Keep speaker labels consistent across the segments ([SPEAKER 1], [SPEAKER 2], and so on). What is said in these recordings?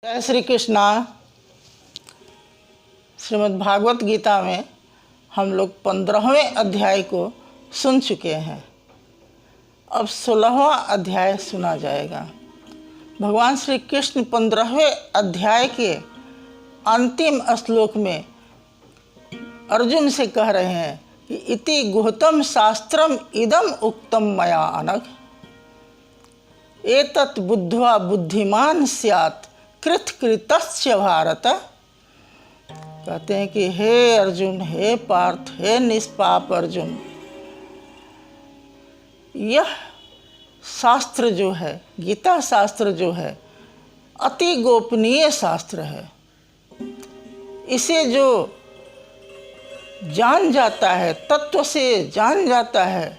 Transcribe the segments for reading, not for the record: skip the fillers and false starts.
[SPEAKER 1] जय श्री कृष्णा। श्रीमद् भागवत गीता में हम लोग 15वें अध्याय को सुन चुके हैं। अब 16वां अध्याय सुना जाएगा। भगवान श्री कृष्ण 15वें अध्याय के अंतिम श्लोक में अर्जुन से कह रहे हैं कि इति गुह्यतम शास्त्रम इदम उक्तम मया अनघ एतत् बुद्ध्वा बुद्धिमान स्यात् कृतकृतस्य भारत। कहते हैं कि हे अर्जुन, हे पार्थ, हे निष्पाप अर्जुन, यह शास्त्र जो है, गीता शास्त्र जो है, अति गोपनीय शास्त्र है। इसे जो जान जाता है, तत्व से जान जाता है,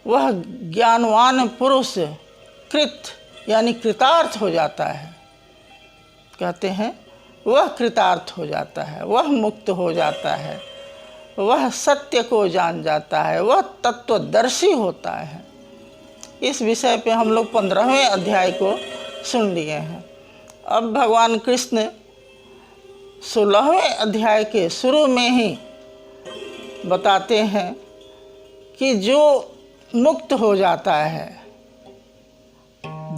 [SPEAKER 1] वह ज्ञानवान पुरुष कृत यानी कृतार्थ हो जाता है। कहते हैं वह कृतार्थ हो जाता है, वह मुक्त हो जाता है, वह सत्य को जान जाता है, वह तत्वदर्शी होता है। इस विषय पे हम लोग 15वें अध्याय को सुन लिए हैं। अब भगवान कृष्ण 16वें अध्याय के शुरू में ही बताते हैं कि जो मुक्त हो जाता है,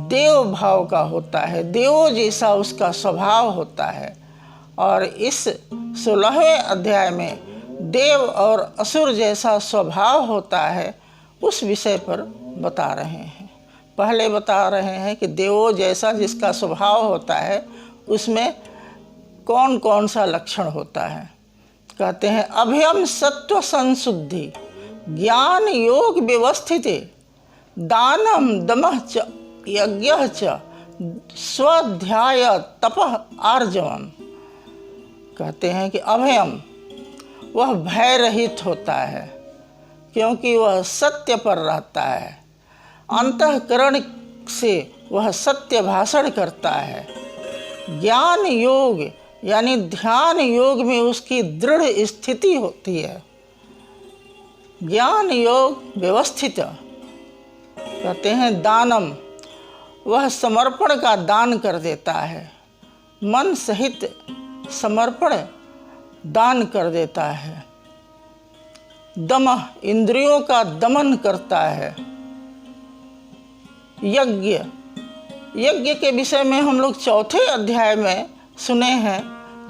[SPEAKER 1] देव भाव का होता है, देवों जैसा उसका स्वभाव होता है। और इस 16वें अध्याय में देव और असुर जैसा स्वभाव होता है, उस विषय पर बता रहे हैं। पहले बता रहे हैं कि देवों जैसा जिसका स्वभाव होता है, उसमें कौन कौन सा लक्षण होता है। कहते हैं अभयम सत्व संशुद्धि ज्ञान योग व्यवस्थिते दानम दमः च यज्ञ च स्वाध्याय तपः आर्जवम। कहते हैं कि अभयम, वह भय रहित होता है क्योंकि वह सत्य पर रहता है। अंतःकरण से वह सत्य भाषण करता है। ज्ञान योग यानी ध्यान योग में उसकी दृढ़ स्थिति होती है। ज्ञान योग व्यवस्थित। कहते हैं दानम, वह समर्पण का दान कर देता है, मन सहित समर्पण दान कर देता है। दमः, इंद्रियों का दमन करता है। यज्ञ, यज्ञ के विषय में हम लोग 4थे अध्याय में सुने हैं,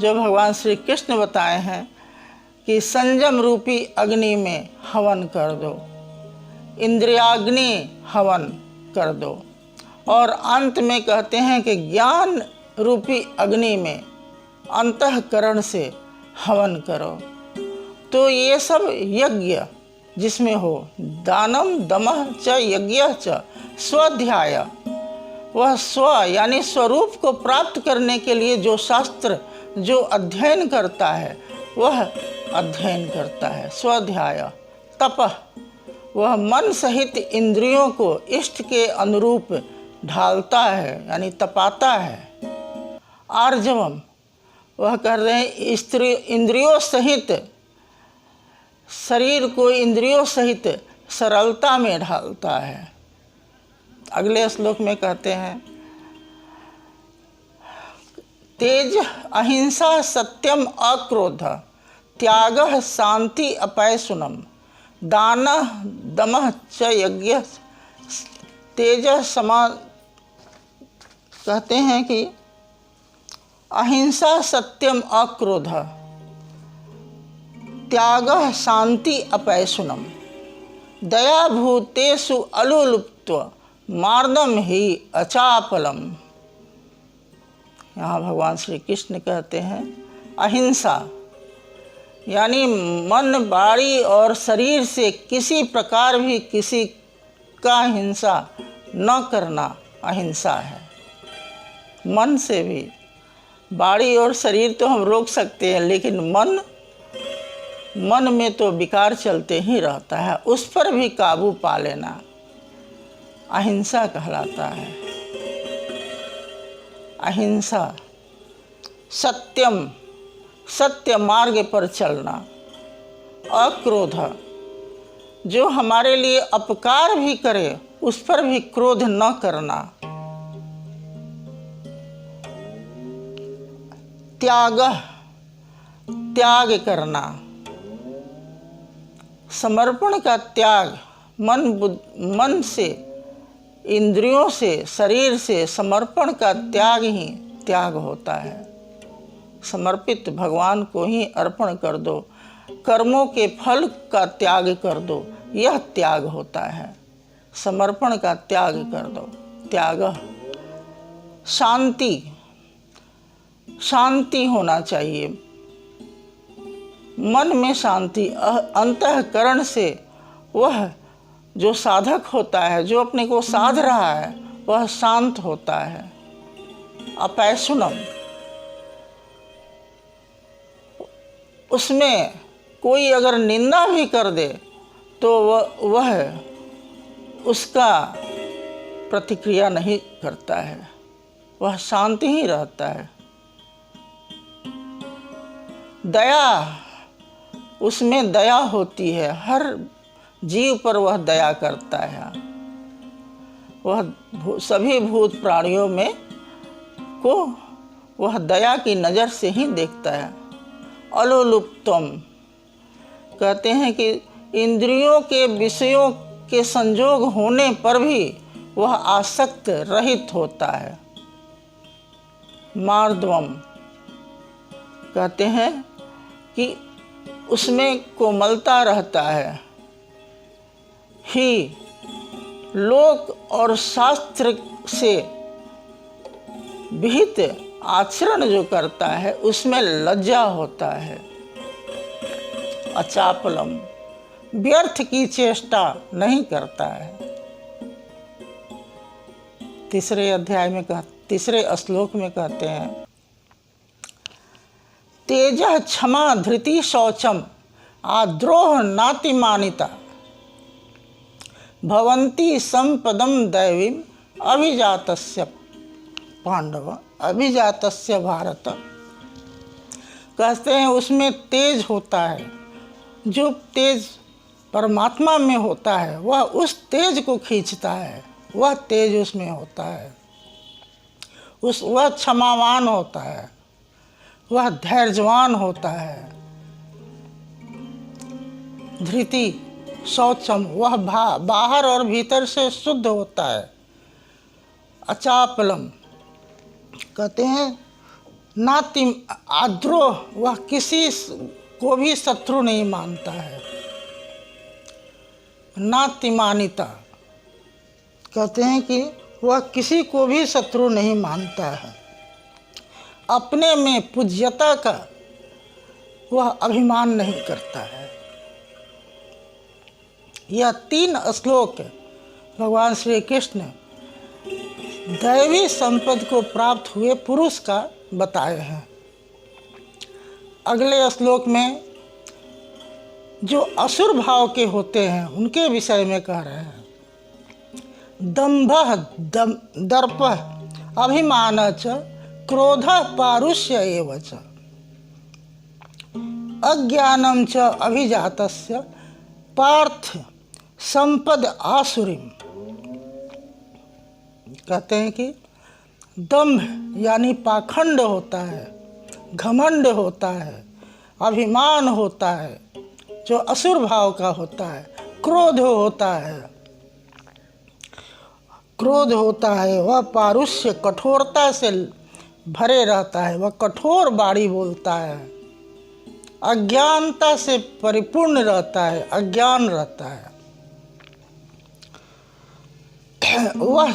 [SPEAKER 1] जो भगवान श्री कृष्ण बताए हैं कि संयम रूपी अग्नि में हवन कर दो, इंद्रियाग्नि हवन कर दो। और अंत में कहते हैं कि ज्ञान रूपी अग्नि में अंतःकरण से हवन करो। तो ये सब यज्ञ जिसमें हो, दानम दमः च यज्ञ च स्वाध्याय, वह स्व यानी स्वरूप को प्राप्त करने के लिए जो शास्त्र जो अध्ययन करता है, वह अध्ययन करता है। स्वाध्याय तपः, वह मन सहित इंद्रियों को इष्ट के अनुरूप ढालता है यानी तपाता है। आर्जवम, वह कर रहे हैं स्त्री इंद्रियों सहित, शरीर को इंद्रियों सहित सरलता में ढालता है। अगले श्लोक में कहते हैं तेज अहिंसा सत्यम अक्रोध त्यागः शांति अपैशुनम दानः दमः च यज्ञ तेज समा। कहते हैं कि अहिंसा सत्यम अक्रोध त्यागः शांति अपैशुनम दया भूतेषु अलुलुप्त्व मार्दम ही अचापलम। यहाँ भगवान श्री कृष्ण कहते हैं अहिंसा यानी मन, वाणी और शरीर से किसी प्रकार भी किसी का हिंसा न करना अहिंसा है। मन से भी, वाणी और शरीर तो हम रोक सकते हैं, लेकिन मन में तो विकार चलते ही रहता है, उस पर भी काबू पा लेना अहिंसा कहलाता है। अहिंसा सत्यम, सत्य मार्ग पर चलना। अक्रोध, जो हमारे लिए अपकार भी करे उस पर भी क्रोध न करना। त्याग करना, समर्पण का त्याग, मन से, इंद्रियों से, शरीर से समर्पण का त्याग ही त्याग होता है। समर्पित भगवान को ही अर्पण कर दो, कर्मों के फल का त्याग कर दो, यह त्याग होता है। समर्पण का त्याग कर दो। त्याग, शांति होना चाहिए, मन में शांति, अंतःकरण से वह जो साधक होता है, जो अपने को साध रहा है, वह शांत होता है। अपैशुनम, उसमें कोई अगर निंदा भी कर दे तो वह उसका प्रतिक्रिया नहीं करता है, वह शांत ही रहता है। दया, उसमें दया होती है, हर जीव पर वह दया करता है। वह सभी भूत प्राणियों में को वह दया की नज़र से ही देखता है। अलोलुप्तम, कहते हैं कि इंद्रियों के विषयों के संजोग होने पर भी वह आसक्त रहित होता है। मार्दवम, कहते हैं कि उसमें कोमलता रहता है। ही, लोक और शास्त्र से विहित आचरण जो करता है उसमें लज्जा होता है। अचापलम, व्यर्थ की चेष्टा नहीं करता है। तीसरे श्लोक में कहते हैं, तेजः क्षमा धृति शौचम आद्रोह नातिमानिता भवन्ति संपदम दैवीम अभिजातस्य पांडव अभिजातस्य भारत। कहते हैं उसमें तेज होता है, जो तेज परमात्मा में होता है वह उस तेज को खींचता है, वह तेज उसमें होता है। वह क्षमावान होता है, वह धैर्यवान होता है। धृति शौचम, वह बाहर और भीतर से शुद्ध होता है। अचापलम, कहते हैं नातिम आद्रोह, वह किसी को भी शत्रु नहीं मानता है। नातिमानिता, कहते हैं कि वह किसी को भी शत्रु नहीं मानता है। अपने में पूज्यता का वह अभिमान नहीं करता है। यह 3 श्लोक भगवान श्री कृष्ण दैवी संपद को प्राप्त हुए पुरुष का बताए हैं। अगले श्लोक में जो असुर भाव के होते हैं उनके विषय में कह रहे हैं। दंभः दर्पः अभिमान च क्रोधः पारुष्य एव च अज्ञानम च अभिजातस्य पार्थ संपद आसुरीम। कहते हैं कि दंभ यानी पाखंड होता है, घमंड होता है, अभिमान होता है जो असुर भाव का होता है, क्रोध होता है, वह पारुष्य कठोरता से भरे रहता है, वह कठोर बाणी बोलता है, अज्ञानता से परिपूर्ण रहता है, अज्ञान रहता है। वह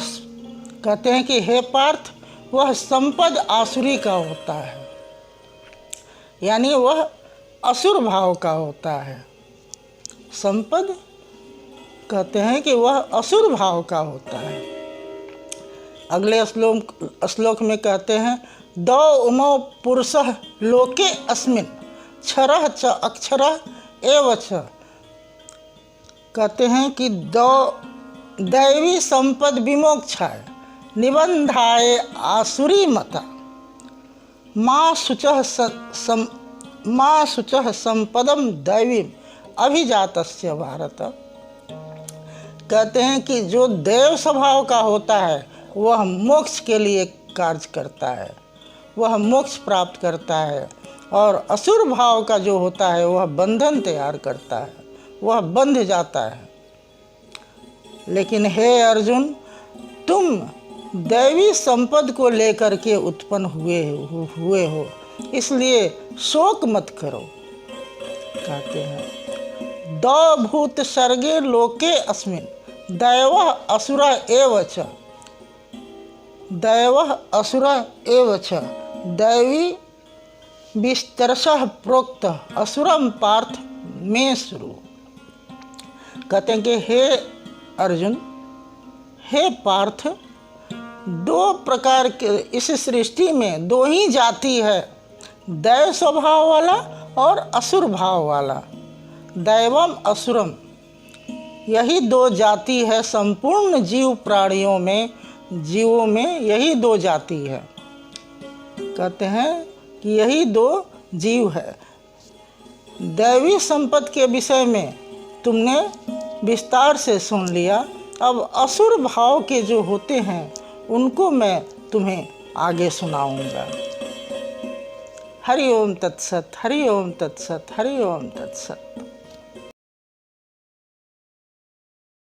[SPEAKER 1] कहते हैं कि हे पार्थ, वह संपद आसुरी का होता है, यानी वह असुर भाव का होता है। संपद कहते हैं कि वह असुर भाव का होता है। अगले श्लोक में कहते हैं, दौ उमौ पुरुषः लोके अस्मिन् क्षरः च अक्षरः एव च। कहते हैं कि दैवी संपद विमोक्षाय निबंधाय आसुरी मता माँ शुचः संपदम दैवीम अभिजातस्य भारत। कहते हैं कि जो देव स्वभाव का होता है वह मोक्ष के लिए कार्य करता है, वह मोक्ष प्राप्त करता है, और असुर भाव का जो होता है वह बंधन तैयार करता है, वह बंध जाता है। लेकिन हे अर्जुन, तुम दैवी संपद को लेकर के उत्पन्न हुए हो, इसलिए शोक मत करो। कहते हैं दौ भूत सर्गे लोके अस्मिन् दैवः असुरा एव च, दैवः असुरा एव च, दैवी विस्तरशः प्रोक्त असुरम पार्थ में शुरू। कहते हैं कि हे अर्जुन, हे पार्थ, दो प्रकार के इस सृष्टि में दो ही जाति है, दैव स्वभाव वाला और असुर भाव वाला। दैवम असुरम, यही दो जाति है संपूर्ण जीव प्राणियों में, जीवों में यही दो जाति है। कहते हैं कि यही दो जीव है। दैवी संपत्ति के विषय में तुमने विस्तार से सुन लिया। अब असुर भाव के जो होते हैं उनको मैं तुम्हें आगे सुनाऊंगा। हरि ओम तत्सत, हरि ओम तत्सत, हरि ओम तत्सत।